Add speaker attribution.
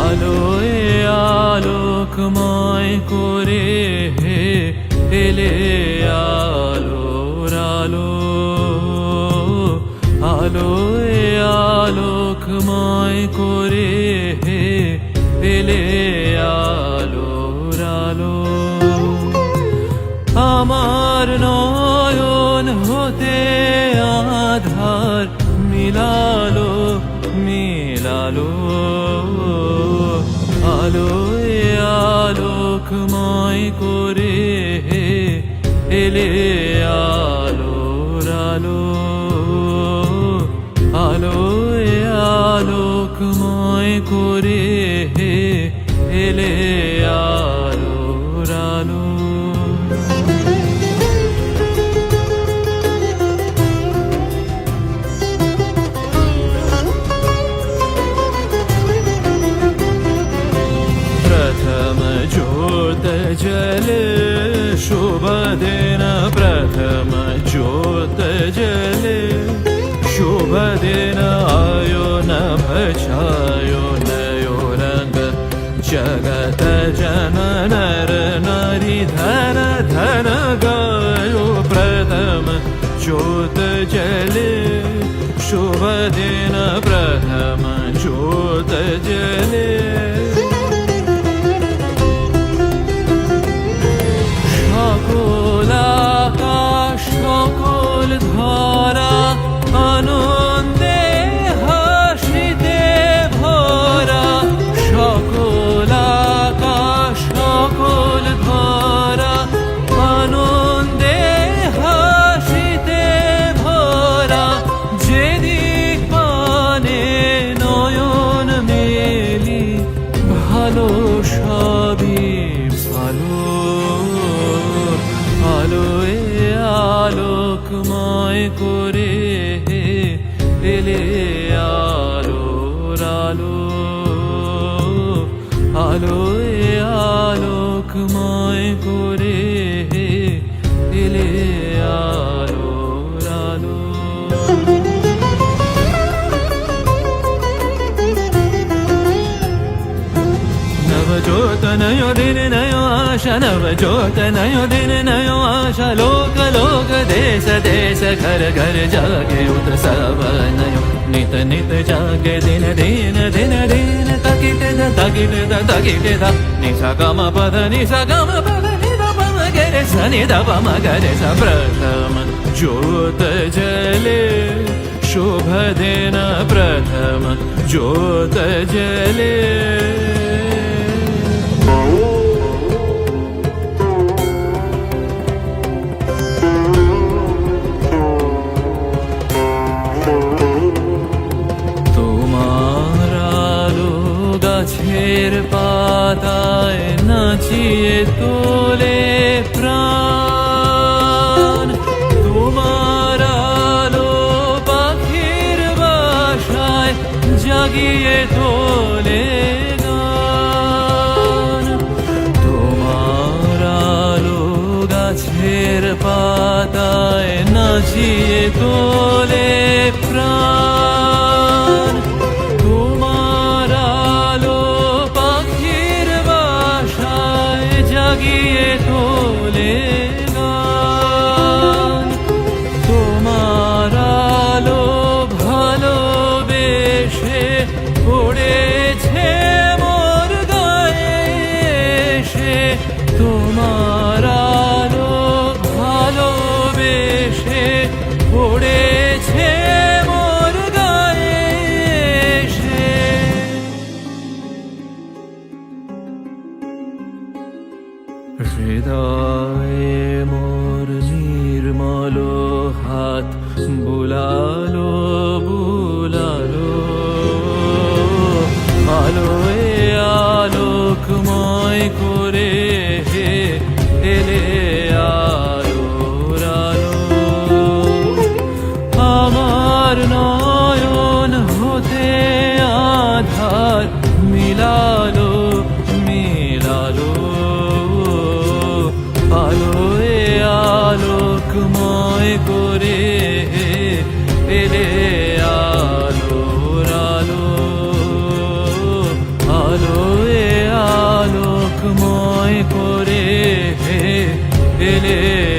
Speaker 1: আলোয় আলোকময় করে এলে আলোর আলো, আলোয় আলোকময় করে এলে আলোর আলো। আমার নয়ন হতে আধার মিলালো মিলালো, আলোয় আলোকময় করে এলে আলোর আলো, আলোয় আলোকময় করে এলে আলোর আলো। प्रथम ज्योत जले शुभ दिन, प्रथम ज्योत जले शुभ दिन, आयो नभ छायो नयो रंग, जगत जन नर नारी धन धन गायो। प्रथम ज्योत जले शुभ दिन, प्रथम ज्योत जले সকল আকাশ সকল ধরা আনন্দে হাসিতে ভরা, সকল আকাশ সকল ধরা আনন্দে হাসিতে ভরা। যেদিক পানে নয়ন মেলি ভালো সবই ভালো, আলোয় আলোকময় করে এলে আলোর আলো, আলোয় আলোকময় করে এলে আলোর আলো। नवज्योत नयो दिन नयो आशा, नवज्योत नयो दिन नयो आशा। लोक लोक देश देश घर घर जागे उत्सव नयो, नित नित जागे दिन दिन दिन दिन। तकिटे द तकिटे द तकिटे द निसा गम पद निसा गम पद निदा पम गरे सा निदा पम गरे सा। प्रथम ज्योत जले शुभ दिन, प्रथम ज्योत जले গাছের পাতায় নাচিয়ে তোলে প্রাণ, তোমার আলো পাখির বাসায় জাগিয়ে তোলে গান। তোমার আলো গাছের পাতায় নাচিয়ে তোলে প্রাণ, জাগিয়ে তোলে গান। তোমার আলো ভালোবেসে পড়েছে মোর গায়ে এসে, তোমার আলো ভালোবেসে পড়েছে মোর গায়ে এসে। হৃদয়ে মোর নির্মল হাত বুলালো বুলালো, আলোয় আলোকময় করে এলে আলোর আলো। আমার নয় করে এলে আলোর আলো, আলোয় আলোকময় করে এলে